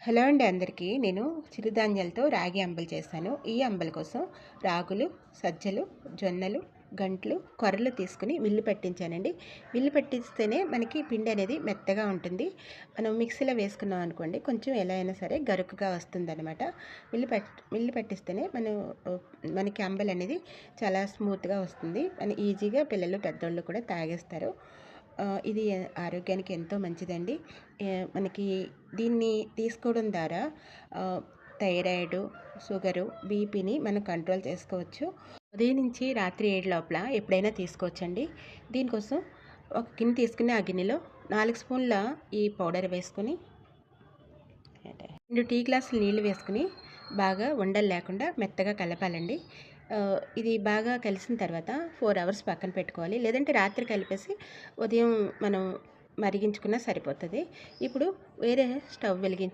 Hello అండి అందరికీ. నేను చిరుధాన్యాలతో రాగి అంబలి చేస్తాను. ఈ అంబలి కోసం రాగులు, సజ్జలు, జొన్నలు, గంట్లు, కొర్రలు తీసుకుని మిల్లు పట్టించానండి. మిల్లు పట్టిస్తేనే మనకి పిండి అనేది మెత్తగా ఉంటుంది. మనం మిక్సీలో వేసుకున్నాం అనుకోండి కొంచెం ఎలా అయినా సరే గరుకుగా వస్తుందన్నమాట. మిల్లు పట్టిస్తేనే మనకి అంబలి అనేది చాలా స్మూత్గా వస్తుంది. ఈజీగా పిల్లలు పెద్దోళ్ళు కూడా తాగేస్తారు. ఇది ఆరోగ్యానికి ఎంతో మంచిదండి. మనకి దీన్ని తీసుకోవడం ద్వారా థైరాయిడ్, షుగరు, బీపీని మనం కంట్రోల్ చేసుకోవచ్చు. ఉదయం నుంచి రాత్రి 7 లోపల ఎప్పుడైనా తీసుకోవచ్చండి. దీనికోసం ఒక గిన్నె తీసుకుని ఆ గిన్నెలో 4 స్పూన్ల ఈ పౌడర్ వేసుకొని 2 టీ గ్లాసులు నీళ్ళు వేసుకుని బాగా ఉండలు లేకుండా మెత్తగా కలపాలండి. ఇది బాగా కలిసిన తర్వాత 4 అవర్స్ పక్కన పెట్టుకోవాలి. లేదంటే రాత్రి కలిపేసి ఉదయం మనం మరిగించుకున్నా సరిపోతుంది. ఇప్పుడు వేరే స్టవ్ వెలిగించుకొని